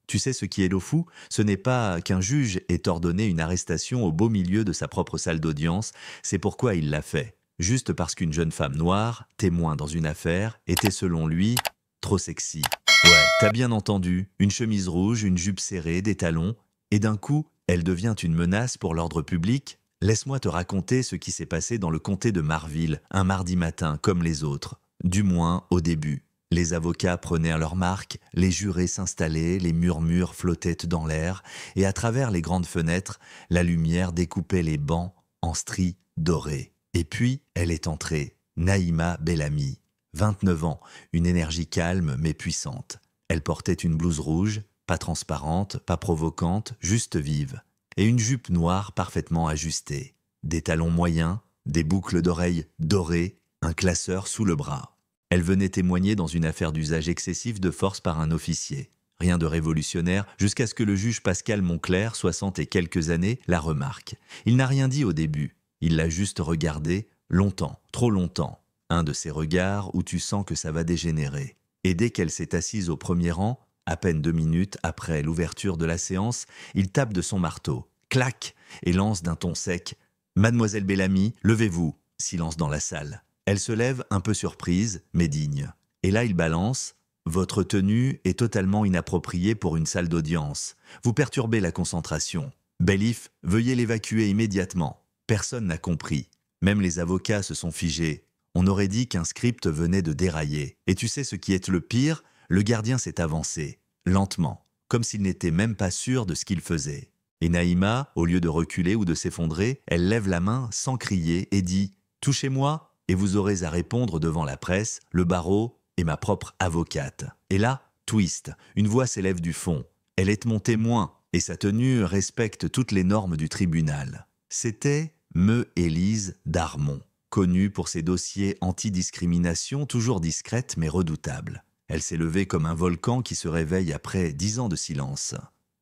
Tu sais ce qui est le fou? Ce n'est pas qu'un juge ait ordonné une arrestation au beau milieu de sa propre salle d'audience, c'est pourquoi il l'a fait. Juste parce qu'une jeune femme noire, témoin dans une affaire, était selon lui trop sexy. Ouais, t'as bien entendu, une chemise rouge, une jupe serrée, des talons, et d'un coup, elle devient une menace pour l'ordre public. Laisse-moi te raconter ce qui s'est passé dans le comté de Marville, un mardi matin comme les autres, du moins au début. Les avocats prenaient leur marque, les jurés s'installaient, les murmures flottaient dans l'air, et à travers les grandes fenêtres, la lumière découpait les bancs en stries dorées. Et puis, elle est entrée, Naïma Bellamy, 29 ans, une énergie calme mais puissante. Elle portait une blouse rouge, pas transparente, pas provocante, juste vive, et une jupe noire parfaitement ajustée, des talons moyens, des boucles d'oreilles dorées, un classeur sous le bras. Elle venait témoigner dans une affaire d'usage excessif de force par un officier. Rien de révolutionnaire, jusqu'à ce que le juge Pascal Monclerc, 60 et quelques années, la remarque. Il n'a rien dit au début. Il l'a juste regardée, longtemps, trop longtemps. Un de ces regards où tu sens que ça va dégénérer. Et dès qu'elle s'est assise au premier rang, à peine 2 minutes après l'ouverture de la séance, il tape de son marteau. Clac! Et lance d'un ton sec. « Mademoiselle Bellamy, levez-vous !» Silence dans la salle. Elle se lève un peu surprise, mais digne. Et là, il balance « Votre tenue est totalement inappropriée pour une salle d'audience. Vous perturbez la concentration. Bélif, veuillez l'évacuer immédiatement. » Personne n'a compris. Même les avocats se sont figés. On aurait dit qu'un script venait de dérailler. Et tu sais ce qui est le pire? Le gardien s'est avancé, lentement, comme s'il n'était même pas sûr de ce qu'il faisait. Et Naïma, au lieu de reculer ou de s'effondrer, elle lève la main sans crier et dit « Touchez-moi !» et vous aurez à répondre devant la presse, le barreau et ma propre avocate. Et là, twist, une voix s'élève du fond. Elle est mon témoin, et sa tenue respecte toutes les normes du tribunal. C'était Élise Darmon, connue pour ses dossiers anti-discrimination toujours discrète mais redoutable. Elle s'est levée comme un volcan qui se réveille après 10 ans de silence.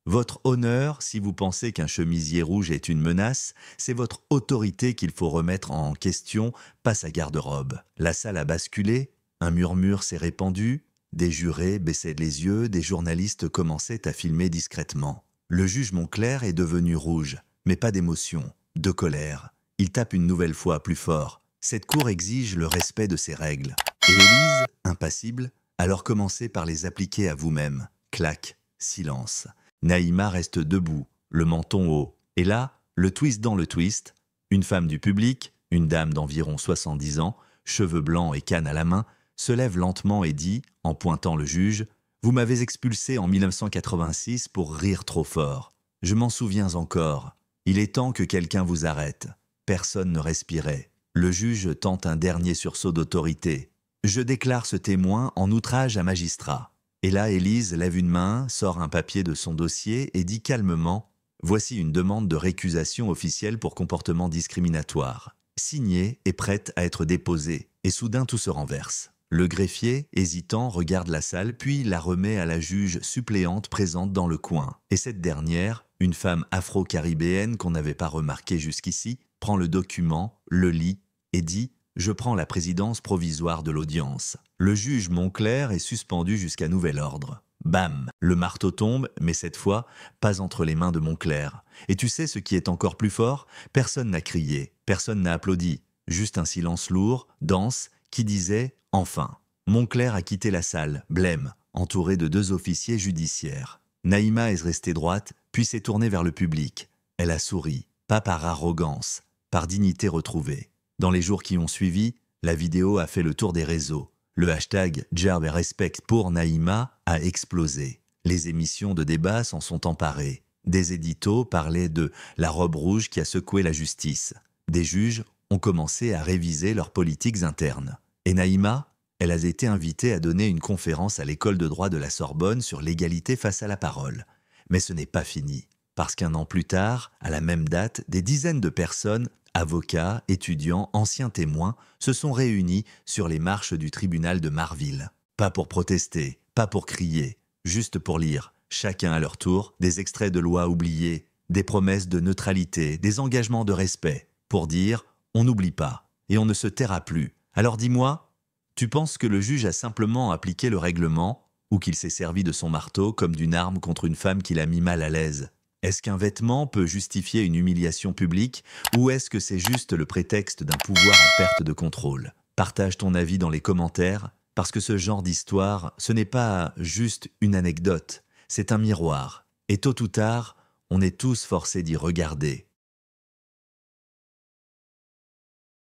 Votre honneur, si vous pensez qu'un chemisier rouge est une menace, c'est votre autorité qu'il faut remettre en question, pas sa garde-robe. La salle a basculé, un murmure s'est répandu, des jurés baissaient les yeux, des journalistes commençaient à filmer discrètement. Le juge Monclerc est devenu rouge, mais pas d'émotion, de colère. Il tape une nouvelle fois plus fort. Cette cour exige le respect de ses règles. Et Élise, impassible, alors commencez par les appliquer à vous-même. Clac, silence. Naïma reste debout, le menton haut. Et là, le twist dans le twist, une femme du public, une dame d'environ 70 ans, cheveux blancs et canne à la main, se lève lentement et dit, en pointant le juge, « Vous m'avez expulsé en 1986 pour rire trop fort. Je m'en souviens encore. Il est temps que quelqu'un vous arrête. » Personne ne respirait. Le juge tente un dernier sursaut d'autorité. « Je déclare ce témoin en outrage à magistrat. » Et là, Élise lève une main, sort un papier de son dossier et dit calmement « Voici une demande de récusation officielle pour comportement discriminatoire. Signée et prête à être déposée. » Et soudain, tout se renverse. Le greffier, hésitant, regarde la salle, puis la remet à la juge suppléante présente dans le coin. Et cette dernière, une femme afro-caribéenne qu'on n'avait pas remarquée jusqu'ici, prend le document, le lit et dit « Je prends la présidence provisoire de l'audience. » Le juge Monclerc est suspendu jusqu'à nouvel ordre. Bam! Le marteau tombe, mais cette fois, pas entre les mains de Monclerc. Et tu sais ce qui est encore plus fort? Personne n'a crié, personne n'a applaudi. Juste un silence lourd, dense, qui disait « Enfin ». Monclerc a quitté la salle, blême, entouré de 2 officiers judiciaires. Naïma est restée droite, puis s'est tournée vers le public. Elle a souri, pas par arrogance, par dignité retrouvée. Dans les jours qui ont suivi, la vidéo a fait le tour des réseaux. Le hashtag Gerb et Respect pour Naïma a explosé. Les émissions de débat s'en sont emparées. Des éditos parlaient de la robe rouge qui a secoué la justice. Des juges ont commencé à réviser leurs politiques internes. Et Naïma, elle a été invitée à donner une conférence à l'école de droit de la Sorbonne sur l'égalité face à la parole. Mais ce n'est pas fini, parce qu'un an plus tard, à la même date, des dizaines de personnes, avocats, étudiants, anciens témoins, se sont réunis sur les marches du tribunal de Marville. Pas pour protester, pas pour crier, juste pour lire, chacun à leur tour, des extraits de lois oubliés, des promesses de neutralité, des engagements de respect, pour dire « on n'oublie pas et on ne se taira plus ». Alors dis-moi, tu penses que le juge a simplement appliqué le règlement ou qu'il s'est servi de son marteau comme d'une arme contre une femme qu'il a mis mal à l'aise? Est-ce qu'un vêtement peut justifier une humiliation publique ou est-ce que c'est juste le prétexte d'un pouvoir en perte de contrôle? Partage ton avis dans les commentaires, parce que ce genre d'histoire, ce n'est pas juste une anecdote, c'est un miroir. Et tôt ou tard, on est tous forcés d'y regarder.